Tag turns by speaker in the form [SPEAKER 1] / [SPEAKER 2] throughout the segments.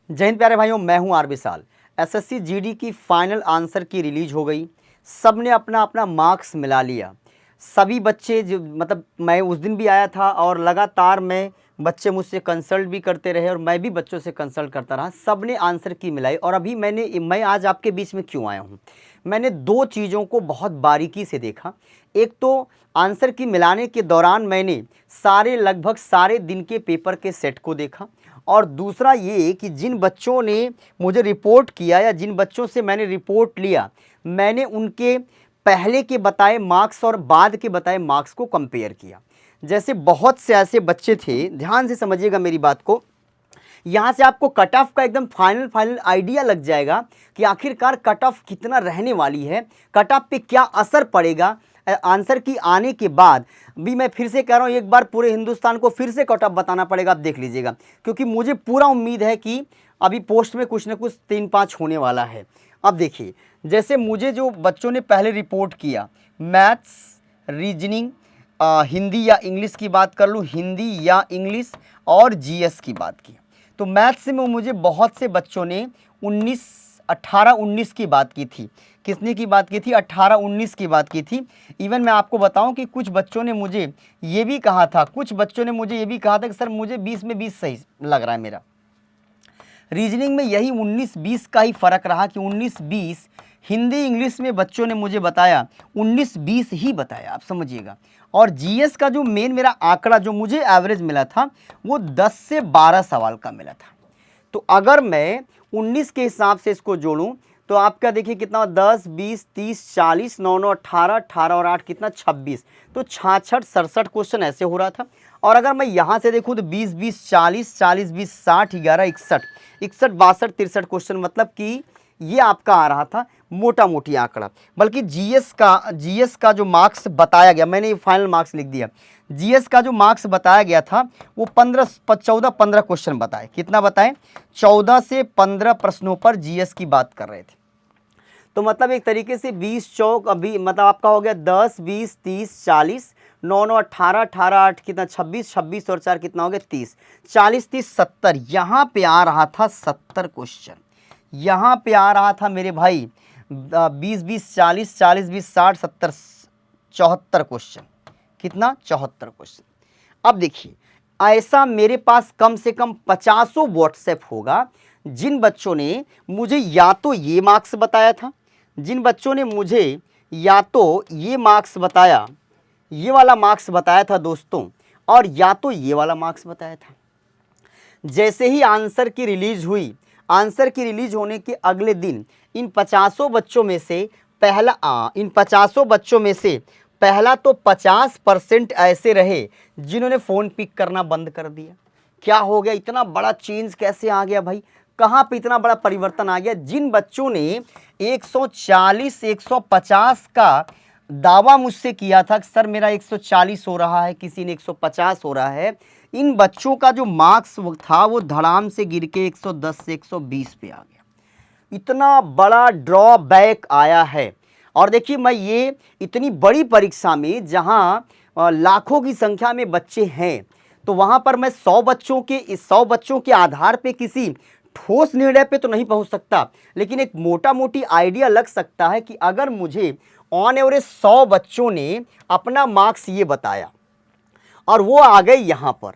[SPEAKER 1] जय हिंद प्यारे भाइयों, मैं हूं आर विशाल। एसएससी जीडी की फाइनल आंसर की रिलीज हो गई। सब ने अपना अपना मार्क्स मिला लिया। सभी बच्चे जो मैं उस दिन भी आया था और लगातार बच्चे मुझसे कंसल्ट भी करते रहे और मैं भी बच्चों से कंसल्ट करता रहा। सब ने आंसर की मिलाई और अभी मैं आज आपके बीच में क्यों आया हूं? मैंने दो चीज़ों को बहुत बारीकी से देखा। एक तो आंसर की मिलाने के दौरान मैंने लगभग सारे दिन के पेपर के सेट को देखा और दूसरा ये कि जिन बच्चों ने मुझे रिपोर्ट किया या जिन बच्चों से मैंने रिपोर्ट लिया, मैंने उनके पहले के बताए मार्क्स और बाद के बताए मार्क्स को कंपेयर किया। जैसे बहुत से ऐसे बच्चे थे, ध्यान से समझिएगा मेरी बात को, यहाँ से आपको कट ऑफ का एकदम फाइनल आइडिया लग जाएगा कि आखिरकार कट ऑफ कितना रहने वाली है, कट ऑफ पे क्या असर पड़ेगा आंसर की आने के बाद। भी मैं फिर से कह रहा हूँ, एक बार पूरे हिंदुस्तान को फिर से कट ऑफ बताना पड़ेगा, आप देख लीजिएगा, क्योंकि मुझे पूरा उम्मीद है कि अभी पोस्ट में कुछ ना कुछ 3-5 होने वाला है। अब देखिए, जैसे मुझे जो बच्चों ने पहले रिपोर्ट किया, मैथ्स, रीजनिंग, हिंदी या इंग्लिश की बात कर लूँ, हिंदी या इंग्लिश और जीएस की बात की, तो मैथ्स में मुझे बहुत से बच्चों ने 18-19 की बात की थी। किसने की बात की थी? 18-19 की बात की थी। इवन मैं आपको बताऊं कि कुछ बच्चों ने मुझे ये भी कहा था कि सर मुझे 20 में 20 सही लग रहा है मेरा। रीजनिंग में यही 19-20 का ही फ़र्क रहा कि 19-20। हिंदी इंग्लिश में बच्चों ने मुझे बताया 19-20 ही बताया, आप समझिएगा। और जीएस का जो मेन मेरा आंकड़ा जो मुझे एवरेज मिला था वो 10 से 12 सवाल का मिला था। तो अगर मैं 19 के हिसाब से इसको जोड़ूं तो आपका देखिए कितना, 10, 20, 30, 40, 9, 9, 18, 18 और 8 कितना, 26। तो 66, 67 क्वेश्चन ऐसे हो रहा था। और अगर मैं यहाँ से देखूँ तो 20, 20, 40, 40, 20, 60, 11, 61, 61, 62, 63 क्वेश्चन, मतलब कि ये आपका आ रहा था मोटा मोटी आंकड़ा। बल्कि जीएस का जो मार्क्स बताया गया, मैंने ये फाइनल मार्क्स लिख दिया, जीएस का जो मार्क्स बताया गया था वो 14-15 क्वेश्चन बताए। कितना बताए? 14 से 15 प्रश्नों पर जीएस की बात कर रहे थे। तो मतलब एक तरीके से 20 चौक अभी मतलब आपका हो गया 10, 20, 30, 40, 9, 9, 18, 18, 8 कितना, 26, 26 और 4 कितना हो गया, 30, 40, 30, 70। यहाँ पे आ रहा था 70 क्वेश्चन। यहाँ पे आ रहा था मेरे भाई 20, 20, 40, 40, 20, 60, 70, 74 क्वेश्चन। कितना? 74 क्वेश्चन। अब देखिए, ऐसा मेरे पास कम से कम 50 व्हाट्सएप होगा जिन बच्चों ने मुझे या तो ये मार्क्स बताया था, जिन बच्चों ने मुझे या तो ये मार्क्स बताया, ये वाला मार्क्स बताया था दोस्तों, और या तो ये वाला मार्क्स बताया था। जैसे ही आंसर की रिलीज हुई, आंसर की रिलीज होने के अगले दिन इन 50 बच्चों में से पहला तो 50% ऐसे रहे जिन्होंने फ़ोन पिक करना बंद कर दिया। क्या हो गया? इतना बड़ा चेंज कैसे आ गया भाई? कहाँ पे इतना बड़ा परिवर्तन आ गया? जिन बच्चों ने 140, 150 का दावा मुझसे किया था कि सर मेरा 140 हो रहा है, किसी ने 150 हो रहा है, इन बच्चों का जो मार्क्स था वो धड़ाम से गिर के 110 से 120 पे आ गया। इतना बड़ा ड्रॉबैक आया है। और देखिए, मैं ये इतनी बड़ी परीक्षा में जहाँ लाखों की संख्या में बच्चे हैं, तो वहाँ पर मैं 100 बच्चों के आधार पे किसी ठोस निर्णय पे तो नहीं पहुँच सकता, लेकिन एक मोटा मोटी आइडिया लग सकता है कि अगर मुझे ऑन एवरेज 100 बच्चों ने अपना मार्क्स ये बताया और वो आ गए यहाँ पर,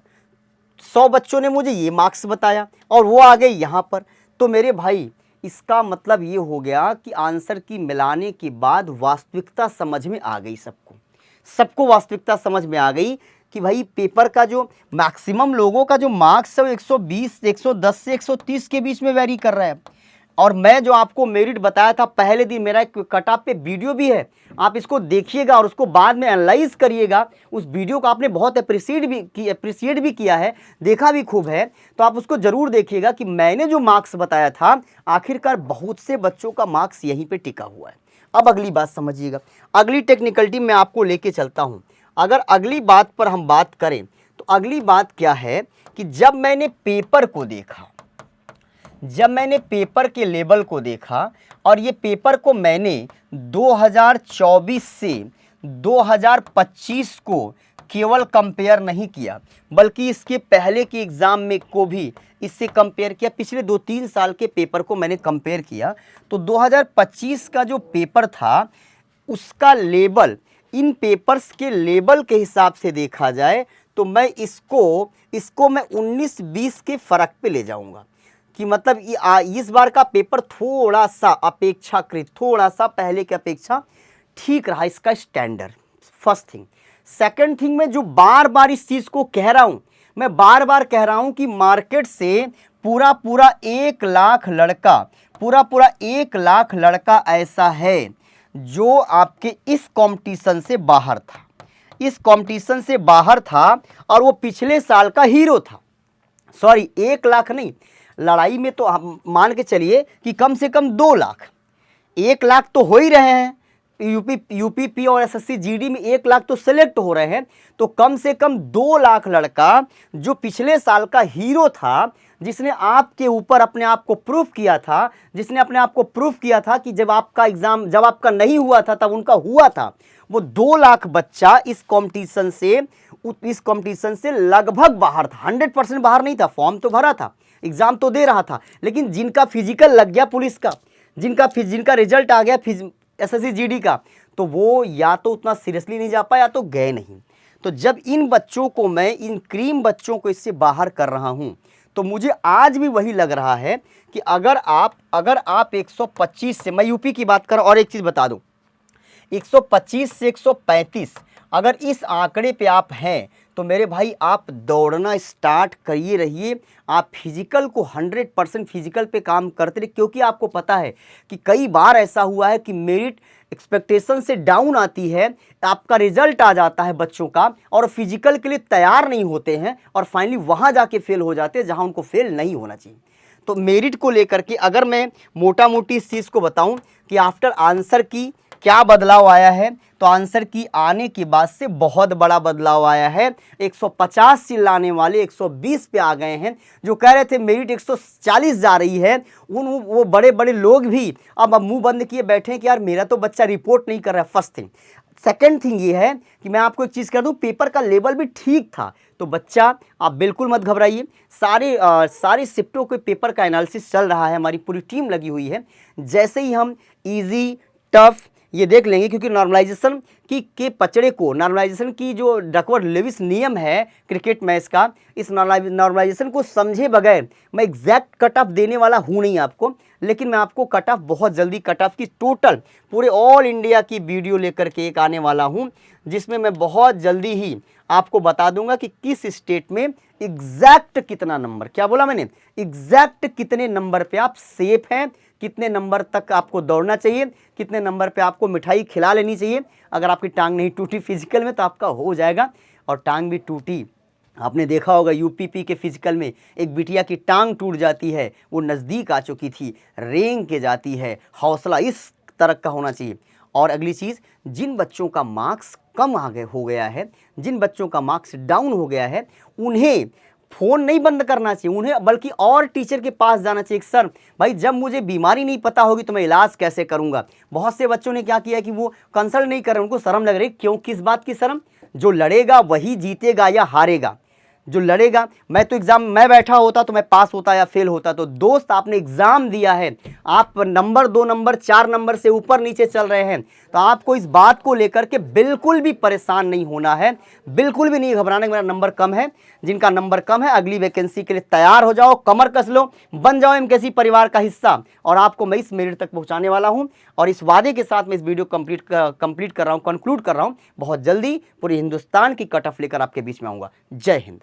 [SPEAKER 1] 100 बच्चों ने मुझे ये मार्क्स बताया और वो आ गए यहाँ पर, तो मेरे भाई इसका मतलब ये हो गया कि आंसर की मिलाने के बाद वास्तविकता समझ में आ गई। सबको वास्तविकता समझ में आ गई कि भाई पेपर का जो मैक्सिमम लोगों का जो मार्क्स है वो 120, 110 से 130 के बीच में वेरी कर रहा है। और मैं जो आपको मेरिट बताया था पहले दिन, मेरा एक कट ऑफ पे वीडियो भी है, आप इसको देखिएगा और उसको बाद में एनालाइज करिएगा। उस वीडियो को आपने बहुत अप्रिशिएट भी किया है, देखा भी खूब है, तो आप उसको ज़रूर देखिएगा कि मैंने जो मार्क्स बताया था आखिरकार बहुत से बच्चों का मार्क्स यहीं पर टिका हुआ है। अब अगली बात समझिएगा, अगली टेक्निकलिटी मैं आपको लेके चलता हूँ। अगर अगली बात पर हम बात करें तो अगली बात क्या है कि जब मैंने पेपर के लेवल को देखा और ये पेपर को मैंने 2024 से 2025 को केवल कंपेयर नहीं किया बल्कि इसके पहले के एग्ज़ाम में को भी इससे कंपेयर किया। पिछले 2-3 साल के पेपर को मैंने कंपेयर किया तो 2025 का जो पेपर था उसका लेवल, इन पेपर्स के लेवल के हिसाब से देखा जाए तो मैं इसको मैं 19-20 के फ़र्क पे ले जाऊंगा कि मतलब इस बार का पेपर थोड़ा सा अपेक्षाकृत थोड़ा सा पहले की अपेक्षा ठीक रहा इसका standard, first thing. Second thing, मैं जो बार बार इस चीज़ को कह रहा हूँ, मैं बार बार कह रहा हूँ कि मार्केट से पूरा 1 लाख लड़का, पूरा 1 लाख लड़का ऐसा है जो आपके इस कंपटीशन से बाहर था, इस कंपटीशन से बाहर था और वो पिछले साल का हीरो था। सॉरी 1 लाख नहीं, लड़ाई में तो हम मान के चलिए कि कम से कम 2 लाख, 1 लाख तो हो ही रहे हैं, यूपीपी और एसएससी जीडी में 1 लाख तो सिलेक्ट हो रहे हैं, तो कम से कम 2 लाख लड़का जो पिछले साल का हीरो था, जिसने आपके ऊपर अपने आप को प्रूफ किया था, जिसने अपने आप को प्रूफ किया था कि जब आपका एग्जाम जब आपका नहीं हुआ था तब उनका हुआ था, वो 2 लाख बच्चा इस कंपटीशन से लगभग बाहर था। 100% बाहर नहीं था, फॉर्म तो भरा था, एग्जाम तो दे रहा था, लेकिन जिनका फिजिकल लग गया पुलिस का, जिनका रिजल्ट आ गया एसएससी जीडी का, तो वो या तो उतना सीरियसली नहीं जा पाया या तो गए नहीं। तो जब इन बच्चों को मैं, इन क्रीम बच्चों को इससे बाहर कर रहा हूं, तो मुझे आज भी वही लग रहा है कि अगर आप 125 से, मैं यूपी की बात कर, और एक चीज़ बता दूं, 125 से 135 अगर इस आंकड़े पे आप हैं तो मेरे भाई आप दौड़ना स्टार्ट करिए रहिए। आप फिजिकल को 100% फिजिकल पे काम करते रहिए, क्योंकि आपको पता है कि कई बार ऐसा हुआ है कि मेरिट एक्सपेक्टेशन से डाउन आती है, आपका रिजल्ट आ जाता है बच्चों का और फिजिकल के लिए तैयार नहीं होते हैं और फाइनली वहाँ जाके फेल हो जाते हैं जहाँ उनको फेल नहीं होना चाहिए। तो मेरिट को लेकर के अगर मैं मोटा मोटी इस चीज़ को बताऊँ कि आफ्टर आंसर की क्या बदलाव आया है, तो आंसर की आने के बाद से बहुत बड़ा बदलाव आया है। 150 से लाने वाले 120 पे आ गए हैं। जो कह रहे थे मेरिट 140 जा रही है, वो बड़े बड़े लोग भी अब मुंह बंद किए बैठे हैं कि यार मेरा तो बच्चा रिपोर्ट नहीं कर रहा है। First thing. सेकेंड थिंग ये है कि मैं आपको एक चीज़ कह दूं, पेपर का लेवल भी ठीक था। तो बच्चा आप बिल्कुल मत घबराइए, सारे शिफ्टों के पेपर का एनालिसिस चल रहा है, हमारी पूरी टीम लगी हुई है। जैसे ही हम ईजी टफ ये देख लेंगे, क्योंकि नॉर्मलाइजेशन के पचड़े को, नॉर्मलाइजेशन की जो डकवर्थ लेविस नियम है क्रिकेट मैच का, इस नॉर्मलाइजेशन को समझे बगैर मैं एग्जैक्ट कट ऑफ देने वाला हूँ नहीं आपको, लेकिन मैं आपको कट ऑफ बहुत जल्दी, कट ऑफ की टोटल पूरे ऑल इंडिया की वीडियो लेकर के एक आने वाला हूँ, जिसमें मैं बहुत जल्दी ही आपको बता दूंगा कि किस स्टेट में एग्जैक्ट कितना नंबर, क्या बोला मैंने, एग्जैक्ट कितने नंबर पे आप सेफ हैं, कितने नंबर तक आपको दौड़ना चाहिए, कितने नंबर पे आपको मिठाई खिला लेनी चाहिए। अगर आपकी टांग नहीं टूटी फिजिकल में तो आपका हो जाएगा, और टांग भी टूटी, आपने देखा होगा यूपीपी के फिजिकल में एक बिटिया की टांग टूट जाती है, वो नज़दीक आ चुकी थी, रेंग के जाती है। हौसला इस तरह का होना चाहिए। और अगली चीज़, जिन बच्चों का मार्क्स कम हो गया है, जिन बच्चों का मार्क्स डाउन हो गया है, उन्हें फ़ोन नहीं बंद करना चाहिए, उन्हें बल्कि और टीचर के पास जाना चाहिए। सर भाई, जब मुझे बीमारी नहीं पता होगी तो मैं इलाज कैसे करूंगा। बहुत से बच्चों ने क्या किया कि वो कंसल्ट नहीं कर रहे, उनको शर्म लग रही। क्यों, किस बात की शर्म? जो लड़ेगा वही जीतेगा या हारेगा। जो लड़ेगा, मैं तो एग्ज़ाम मैं बैठा होता तो मैं पास होता या फेल होता। तो दोस्त, आपने एग्ज़ाम दिया है, आप नंबर 2 नंबर 4 नंबर से ऊपर नीचे चल रहे हैं, तो आपको इस बात को लेकर के बिल्कुल भी परेशान नहीं होना है, बिल्कुल भी नहीं घबराना कि मेरा नंबर कम है। जिनका नंबर कम है, अगली वैकेंसी के लिए तैयार हो जाओ, कमर कस लो, बन जाओ एमकेसी परिवार का हिस्सा, और आपको मैं इस मेरिट तक पहुँचाने वाला हूँ। और इस वादे के साथ मैं इस वीडियो कंप्लीट कर रहा हूँ, कंक्लूड कर रहा हूँ। बहुत जल्दी पूरे हिंदुस्तान की कट ऑफ लेकर आपके बीच में आऊँगा। जय हिंद।